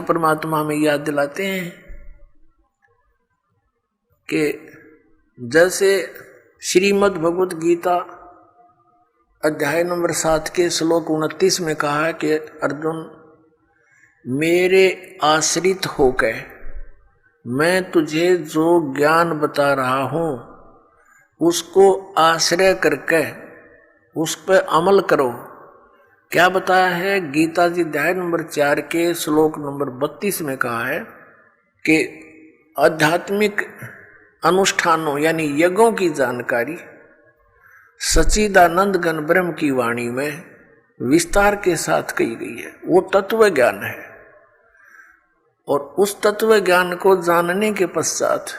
परमात्मा हमें याद दिलाते हैं कि जैसे श्रीमद् भगवत गीता अध्याय नंबर 7 के श्लोक 29 में कहा है कि अर्जुन, मेरे आश्रित होकर मैं तुझे जो ज्ञान बता रहा हूं उसको आश्रय करके उस पर अमल करो। क्या बताया है? गीता जी अध्याय नंबर 4 के श्लोक नंबर 32 में कहा है कि आध्यात्मिक अनुष्ठानों यानी यज्ञों की जानकारी सच्चिदानंद घन ब्रह्म की वाणी में विस्तार के साथ कही गई है। वो तत्व ज्ञान है और उस तत्व ज्ञान को जानने के पश्चात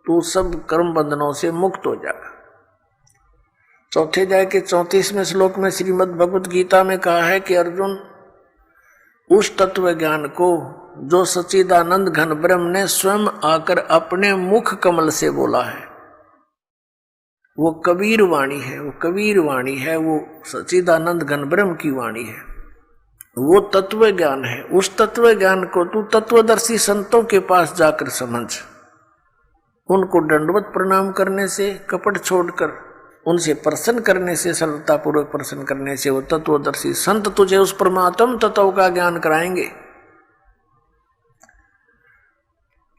तू सब कर्म बंधनों से मुक्त हो जाएगा। चौथे अध्याय के 34वें श्लोक में श्रीमद् भगवत गीता में कहा है कि अर्जुन, उस तत्व ज्ञान को जो सच्चिदानंद घन ब्रह्म ने स्वयं आकर अपने मुख कमल से बोला है, वो कबीर वाणी है, वो कबीर वाणी है, वो सच्चिदानंद घन ब्रह्म की वाणी है, वो तत्व ज्ञान है। उस तत्व ज्ञान को तू तत्वदर्शी संतों के पास जाकर समझ। उनको दंडवत प्रणाम करने से, कपट छोड़कर उनसे प्रसन्न करने से, सरलतापूर्वक प्रसन्न करने से वो तत्वदर्शी संत तुझे उस परमात्म तत्व का ज्ञान कराएंगे।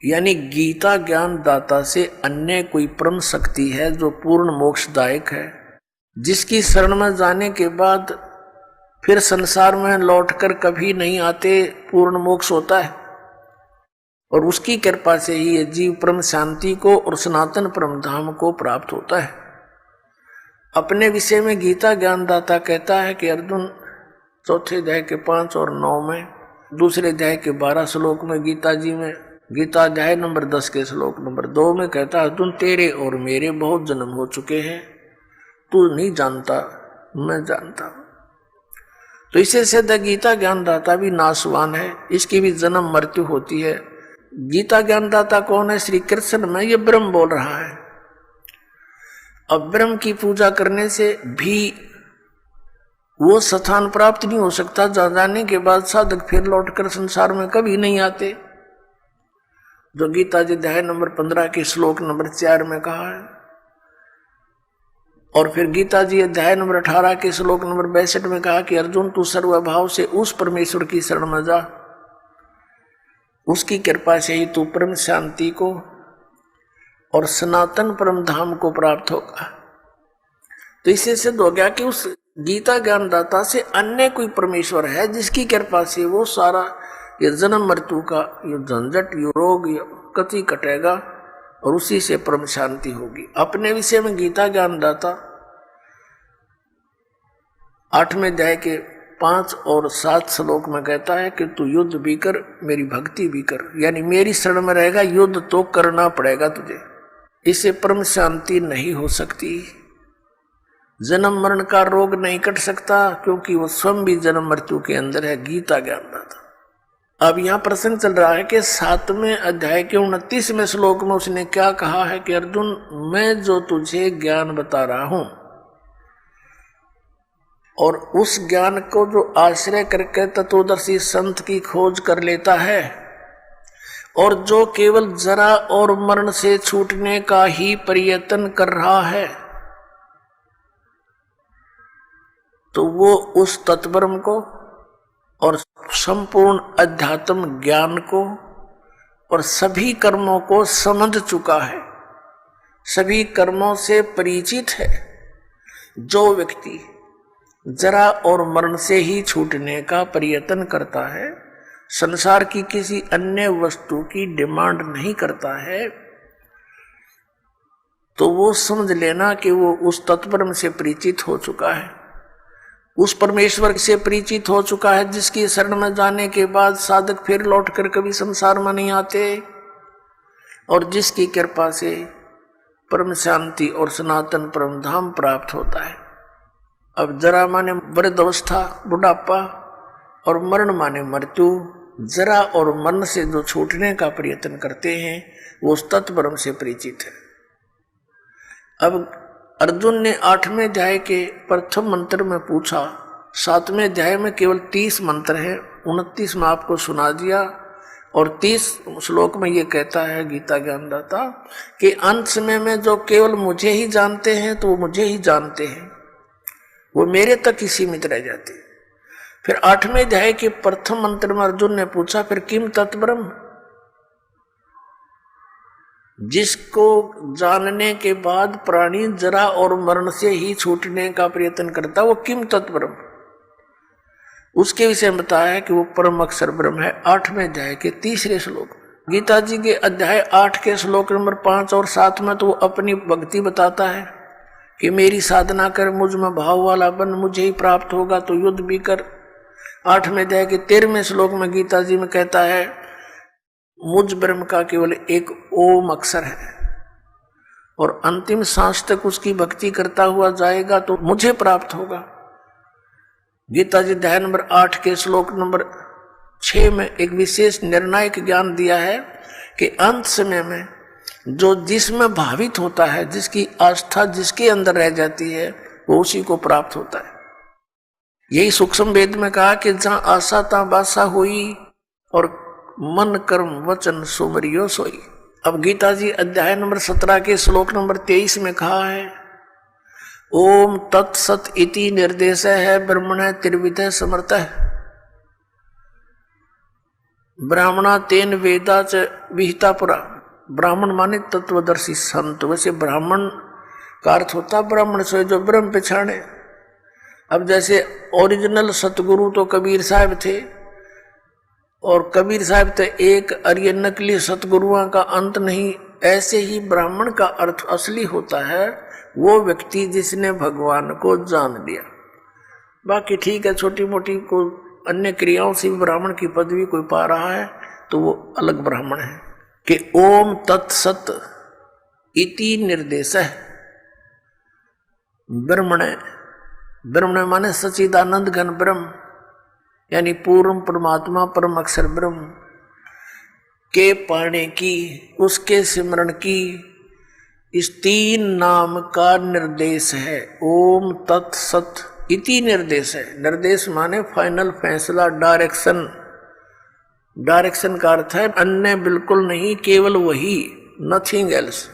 यानी गीता ज्ञान दाता से अन्य कोई परम शक्ति है जो पूर्ण मोक्षदायक है, जिसकी शरण में जाने के बाद फिर संसार में लौटकर कभी नहीं आते, पूर्ण मोक्ष होता है। और उसकी कृपा से ही ये जीव परम शांति को और सनातन परम धाम को प्राप्त होता है। अपने विषय में गीता ज्ञानदाता कहता है कि अर्जुन, चौथे अध्याय के 5 और 9 में, दूसरे अध्याय के 12 श्लोक में गीता जी में, गीता अध्याय नंबर 10 के श्लोक नंबर 2 में कहता है, अर्जुन तेरे और मेरे बहुत जन्म हो चुके हैं, तू नहीं जानता, मैं जानता हूं। तो इसे सिद्ध गीता ज्ञानदाता भी नाशवान है, इसकी भी जन्म मृत्यु होती है। गीता ज्ञानदाता कौन है? श्री कृष्ण में ये ब्रह्म बोल रहा है। अब ब्रह्म की पूजा करने से भी वो स्थान प्राप्त नहीं हो सकता, जाने के बाद साधक फिर लौटकर संसार में कभी नहीं आते, जो गीता जी अध्याय नंबर 15 के श्लोक नंबर 4 में कहा है। और फिर गीता जी अध्याय नंबर 18 के श्लोक नंबर 62 में कहा कि अर्जुन, तू सर्वभाव से उस परमेश्वर की शरण में जा, उसकी कृपा से ही तू परम शांति को और सनातन परम धाम को प्राप्त होगा। तो इससे सिद्ध हो गया कि उस गीता ज्ञानदाता से अन्य कोई परमेश्वर है जिसकी कृपा से वो सारा ये जन्म मृत्यु का ये झंझट, ये रोग, ये कति कटेगा और उसी से परम शांति होगी। अपने विषय में गीता ज्ञानदाता 8वें अध्याय के 5 और 7 श्लोक में कहता है कि तू युद्ध भी कर, मेरी भक्ति भी कर, यानी मेरी शरण में रहेगा, युद्ध तो करना पड़ेगा तुझे, इससे परम शांति नहीं हो सकती। जन्म मरण का रोग नहीं कट सकता, क्योंकि वो स्वयं भी जन्म मृत्यु के अंदर है, गीता ज्ञानदाता। अब यहाँ प्रसंग चल रहा है कि 7वें अध्याय के 29वें श्लोक में उसने क्या कहा है कि अर्जुन, मैं जो तुझे ज्ञान बता रहा हूं और उस ज्ञान को जो आश्रय करके तत्वदर्शी संत की खोज कर लेता है और जो केवल जरा और मरण से छूटने का ही प्रयत्न कर रहा है, तो वो उस तत्ब्रह्म को और संपूर्ण अध्यात्म ज्ञान को और सभी कर्मों को समझ चुका है, सभी कर्मों से परिचित है। जो व्यक्ति जरा और मरण से ही छूटने का प्रयत्न करता है, संसार की किसी अन्य वस्तु की डिमांड नहीं करता है, तो वो समझ लेना कि वो उस तत्ब्रह्म से परिचित हो चुका है, उस परमेश्वर से परिचित हो चुका है, जिसकी शरण में जाने के बाद साधक फिर लौटकर कभी संसार में नहीं आते और जिसकी कृपा से परम शांति और सनातन परम धाम प्राप्त होता है। अब जरा माने वृद्धावस्था, बुढ़ापा, और मरण माने मृत्यु। जरा और मरण से जो छूटने का प्रयत्न करते हैं वो उस तत्ब्रह्म से परिचित है। अब अर्जुन ने 8वें अध्याय के प्रथम मंत्र में पूछा, 7वें अध्याय में केवल 30 मंत्र हैं, 29 में आपको सुना दिया। और 30 श्लोक में ये कहता है गीता ज्ञानदाता कि अंत समय में जो केवल मुझे ही जानते हैं तो वो मुझे ही जानते हैं, वो मेरे तक ही सीमित रह जाते हैं। फिर 8वें अध्याय के प्रथम मंत्र में अर्जुन ने पूछा फिर किम तत्ब्रह्म, जिसको जानने के बाद प्राणी जरा और मरण से ही छूटने का प्रयत्न करता, वो किम तत्ब्रह्म, उसके विषय में बताया कि वो परम अक्षर ब्रह्म है। 8वें अध्याय के 3रे श्लोक। गीता जी के अध्याय 8 के श्लोक नंबर 5 और 7 में तो वो अपनी भक्ति बताता है कि मेरी साधना कर, मुझ में भाव वाला बन, मुझे ही प्राप्त होगा तो युद्ध भी कर। 8वें अध्याय के 13वें श्लोक में गीता जी में कहता है मुझ ब्रह्म का केवल एक ओम अक्षर है और अंतिम सांस तक उसकी भक्ति करता हुआ जाएगा तो मुझे प्राप्त होगा। गीता जी अध्याय नंबर 8 के श्लोक नंबर 6 में एक विशेष निर्णायक ज्ञान दिया है कि अंत समय में जो जिसमें भावित होता है, जिसकी आस्था जिसके अंदर रह जाती है, वो उसी को प्राप्त होता है। यही सूक्ष्म वेद में कहा कि जहां आशा ता बासा हुई और मन कर्म वचन सुमरियो सोई। अब गीता जी अध्याय नंबर 17 के श्लोक नंबर 23 में कहा है ओम तत्सत इति निर्देश है ब्रह्मण त्रिविध समर्थ। ब्राह्मणा तेन वेदा च विहिता पुरा। ब्राह्मण माने तत्वदर्शी संत। वैसे ब्राह्मण का अर्थ होता ब्राह्मण से जो ब्रह्म पहचाने। अब जैसे ओरिजिनल सतगुरु तो कबीर साहब थे और कबीर साहब तो एक और ये नकली सतगुरुओं का अंत नहीं। ऐसे ही ब्राह्मण का अर्थ असली होता है वो व्यक्ति जिसने भगवान को जान लिया। बाकी ठीक है, छोटी मोटी को अन्य क्रियाओं से भी ब्राह्मण की पदवी कोई पा रहा है तो वो अलग ब्राह्मण है। कि ओम तत्सत इति निर्देश है ब्रह्मण। ब्रह्मण माने सच्चिदानंद घन ब्रह्म, यानी पूर्ण परमात्मा परम अक्षर ब्रह्म के पाने की, उसके सिमरण की इस 3 नाम का निर्देश है। ओम तत्सत इति निर्देश है। निर्देश माने फाइनल फैसला, डायरेक्शन। डायरेक्शन का अर्थ है अन्य बिल्कुल नहीं, केवल वही, नथिंग एल्स।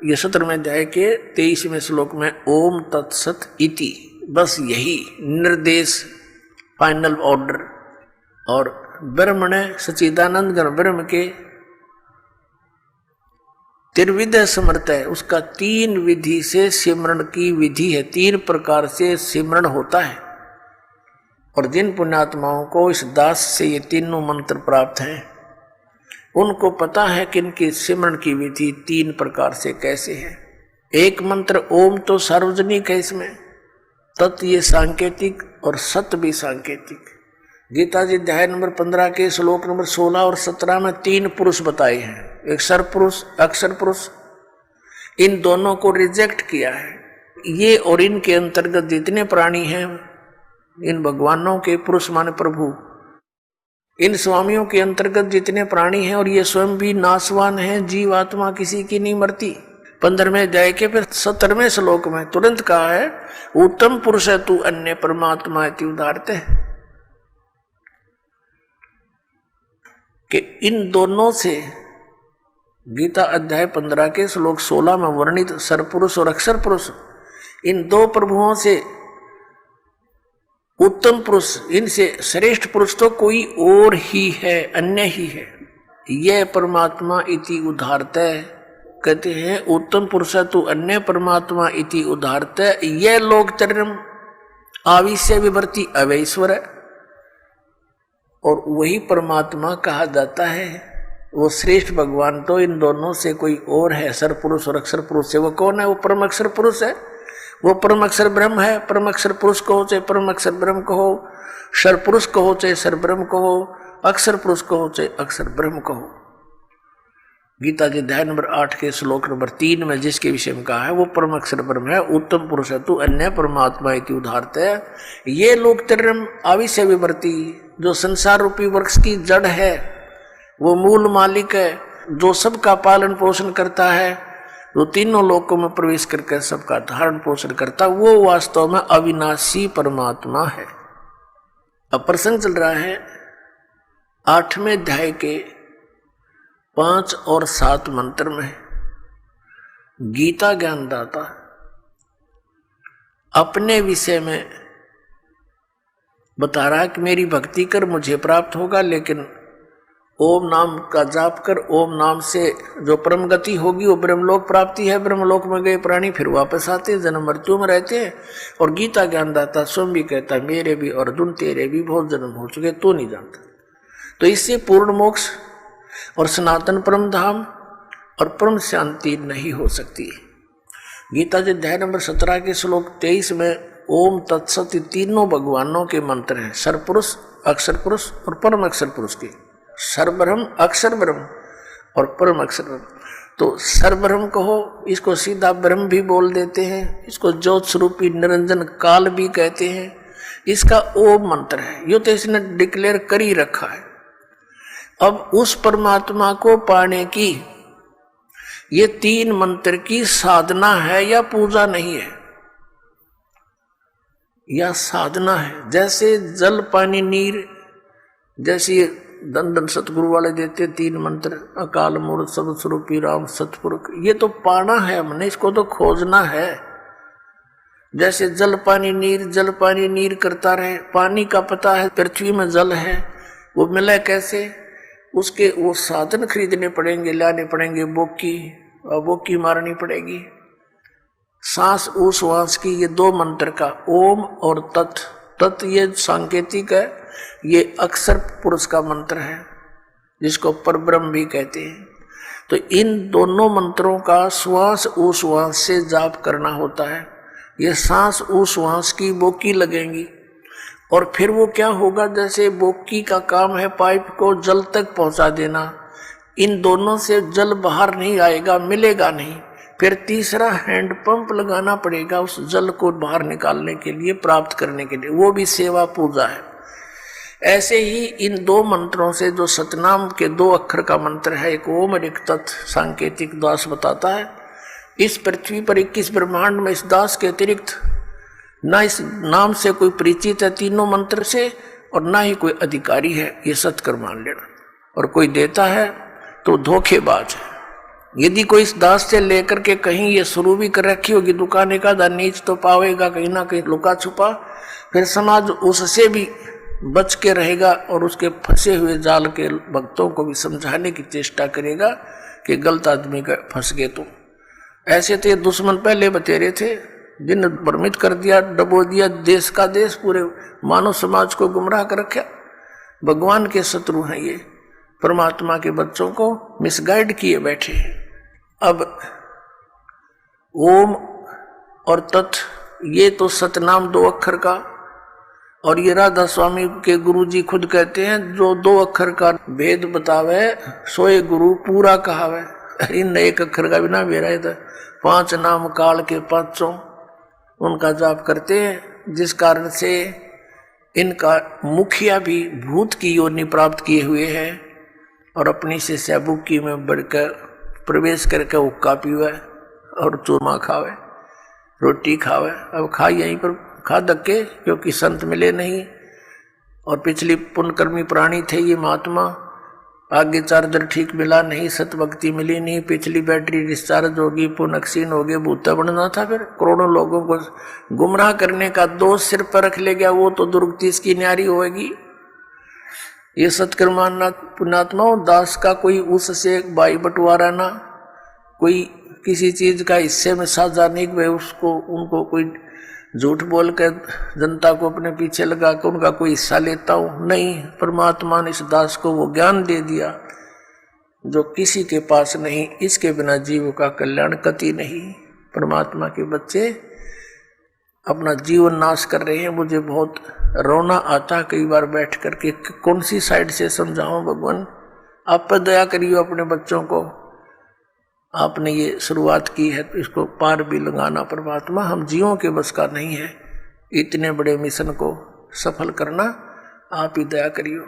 ये 17वें अध्याय के 23वें श्लोक में ओम तत्सत इति, बस यही निर्देश, फाइनल ऑर्डर। और ब्रह्म ने सच्चिदानंद घन ब्रह्म के त्रिविध समर्थ है। उसका 3 विधि से सिमरण की विधि है, 3 प्रकार से सिमरण होता है। और जिन पुण्यात्माओं को इस दास से ये तीनों मंत्र प्राप्त हैं उनको पता है कि इनकी सिमरण की विधि 3 प्रकार से कैसे है। एक मंत्र ओम तो सार्वजनिक है, इसमें तत् ये सांकेतिक और सत भी सांकेतिक। गीता जी अध्याय नंबर 15 के श्लोक नंबर 16 और 17 में 3 पुरुष बताए हैं, एक सर पुरुष, अक्षर पुरुष। इन दोनों को रिजेक्ट किया है। ये और इनके अंतर्गत जितने प्राणी हैं, इन भगवानों के, पुरुष माने प्रभु, इन स्वामियों के अंतर्गत जितने प्राणी हैं और ये स्वयं भी नाशवान हैं, जीव आत्मा किसी की नहीं मरती। 15वें अध्याय के फिर 17वें श्लोक में तुरंत कहा है उत्तम पुरुष है तू अन्य परमात्मा इति उदारते, कि इन दोनों से गीता अध्याय 15 के श्लोक 16 में वर्णित सरपुरुष और अक्षर पुरुष, इन 2 प्रभुओं से उत्तम पुरुष, इनसे श्रेष्ठ पुरुष तो कोई और ही है, अन्य ही है। यह परमात्मा इति उदारते, कहते हैं उत्तम पुरुष तो अन्य परमात्मा इति उदारते। यह लोक चरम आविश्य विवर्ती अवैश्वर है और वही परमात्मा कहा जाता है। वो श्रेष्ठ भगवान तो इन दोनों से कोई और है, सर पुरुष और अक्षर पुरुष से। वो कौन है? वो परम अक्षर पुरुष है, वो परम अक्षर ब्रह्म है। परम अक्षर पुरुष कहो चाहे परम अक्षर ब्रह्म कहो, सर पुरुष कहो चाहे सर ब्रह्म कहो, अक्षर पुरुष कहो चाहे अक्षर ब्रह्म कहो। गीता जी अध्याय नंबर 8 के श्लोक नंबर 3 में जिसके विषय में कहा है वो परम अक्षर ब्रह्म है, उत्तम पुरुष है तू अन्य परमात्मा इति उदारते। ये लोक तरम आविश्य विवर्ती, जो संसार रूपी वृक्ष की जड़ है, वो मूल मालिक है, जो सबका पालन पोषण करता है, जो तीनों लोकों में प्रवेश करके सबका धारण पोषण करता, वो वास्तव में अविनाशी परमात्मा है। अब प्रसंग चल रहा है 8वें अध्याय के 5 और 7 मंत्र में गीता ज्ञानदाता अपने विषय में बता रहा है कि मेरी भक्ति कर मुझे प्राप्त होगा, लेकिन ओम नाम का जाप कर, ओम नाम से जो परम गति होगी वो ब्रह्मलोक प्राप्ति है। ब्रह्मलोक में गए प्राणी फिर वापस आते हैं, जन्म मृत्यु में रहते हैं। और गीता ज्ञानदाता स्वयं भी कहता है मेरे भी अर्जुन तेरे भी बहुत जन्म हो चुके, तो नहीं जानता। तो इससे पूर्ण मोक्ष और सनातन परम धाम और परम शांति नहीं हो सकती। गीता जी अध्याय नंबर 17 के श्लोक 23 में ओम तत्सत तीनों भगवानों के मंत्र हैं, सर्वपुरुष, अक्षर पुरुष और परम अक्षर पुरुष के। सर्वब्रह्म, अक्षर ब्रह्म और परम अक्षर ब्रह्म। तो सर्वब्रह्म कहो, इसको सीधा ब्रह्म भी बोल देते हैं, इसको ज्योत स्वरूपी निरंजन काल भी कहते हैं। इसका ओम मंत्र है, यो तो इसने डिक्लेयर कर ही रखा है। अब उस परमात्मा को पाने की ये 3 मंत्र की साधना है या पूजा नहीं है, या साधना है। जैसे जल पानी नीर, जैसे दंडन सतगुरु वाले देते 3 मंत्र, अकाल मूर्त सब स्वरूपी राम सतपुरुष, ये तो पाना है हमने, इसको तो खोजना है। जैसे जल पानी नीर करता रहे, पानी का पता है पृथ्वी में जल है, वो मिला कैसे, उसके वो साधन खरीदने पड़ेंगे, लाने पड़ेंगे, बोकी मारनी पड़ेगी। सांस उस वास की, ये 2 मंत्र का ओम और तत् ये सांकेतिक है, ये अक्षर पुरुष का मंत्र है जिसको परब्रह्म भी कहते हैं। तो इन दोनों मंत्रों का श्वास उश्वास से जाप करना होता है। ये सांस उश्वास की बोकी लगेंगी और फिर वो क्या होगा, जैसे बोकी का काम है पाइप को जल तक पहुंचा देना, इन दोनों से जल बाहर नहीं आएगा, मिलेगा नहीं। फिर तीसरा हैंड पंप लगाना पड़ेगा उस जल को बाहर निकालने के लिए, प्राप्त करने के लिए, वो भी सेवा पूजा है। ऐसे ही इन 2 मंत्रों से, जो सतनाम के 2 अक्षर का मंत्र है, एक ओम और एक तत्, सांकेतिक दास बताता है इस पृथ्वी पर 21 ब्रह्मांड में इस दास के अतिरिक्त ना इस नाम से कोई परिचित है 3 मंत्र से, और ना ही कोई अधिकारी है, ये सत्कर मान लेना। और कोई देता है तो धोखेबाज है। यदि कोई इस दास से लेकर के कहीं ये शुरू भी कर रखी होगी दुकान का नीच तो पावेगा कहीं ना कहीं लुका छुपा, फिर समाज उससे भी बच के रहेगा और उसके फंसे हुए जाल के भक्तों को भी समझाने की चेष्टा करेगा कि गलत आदमी का फंस गए। तो ऐसे तो ये दुश्मन पहले बतेरे थे, जिन भ्रमित कर दिया, डबो दिया देश का देश, पूरे मानव समाज को गुमराह कर रखा। भगवान के शत्रु हैं ये, परमात्मा के बच्चों को मिसगाइड किए बैठे। अब ओम और तत् ये तो सतनाम 2 अक्षर का, और ये राधा स्वामी के गुरुजी खुद कहते हैं जो 2 अक्षर का भेद बतावे सोए गुरु पूरा कहावे। इन 1 अक्षर का बिना मेरा है तो 5 नाम काल के 5 उनका जाप करते हैं, जिस कारण से इनका मुखिया भी भूत की योनि प्राप्त किए हुए हैं और अपनी से सैबुकी में बढ़कर प्रवेश करके हुक्का पीवे और चूरमा खावे, रोटी खावे। अब खा यहीं पर खा धक्के, क्योंकि संत मिले नहीं और पिछली पुण्यकर्मी प्राणी थे ये महात्मा, आगे चार्जर ठीक मिला नहीं, सतभक्ति मिली नहीं, पिछली बैटरी डिस्चार्ज होगी, पुनक्षीण हो गए, भूता बनना था। फिर करोड़ों लोगों को गुमराह करने का दोष सिर पर रख ले गया, वो तो दुर्गति इसकी न्यारी होगी। ये सत्कर्माना पुण्यात्माओं, दास का कोई उससे भाई बंटवारा ना, कोई किसी चीज का हिस्से में साझा नहीं, भाई उसको उनको कोई झूठ बोल कर जनता को अपने पीछे लगा कर उनका कोई हिस्सा लेता हूं, नहीं। परमात्मा ने इस दास को वो ज्ञान दे दिया जो किसी के पास नहीं, इसके बिना जीव का कल्याण कति नहीं। परमात्मा के बच्चे अपना जीवन नाश कर रहे हैं। मुझे बहुत रोना आता कई बार बैठ करके, कौन सी साइड से समझाऊं भगवान, आप पर दया करिए अपने बच्चों को। आपने ये शुरुआत की है तो इसको पार भी लगाना परमात्मा, हम जीवों के बस का नहीं है इतने बड़े मिशन को सफल करना, आप ही दया करिए।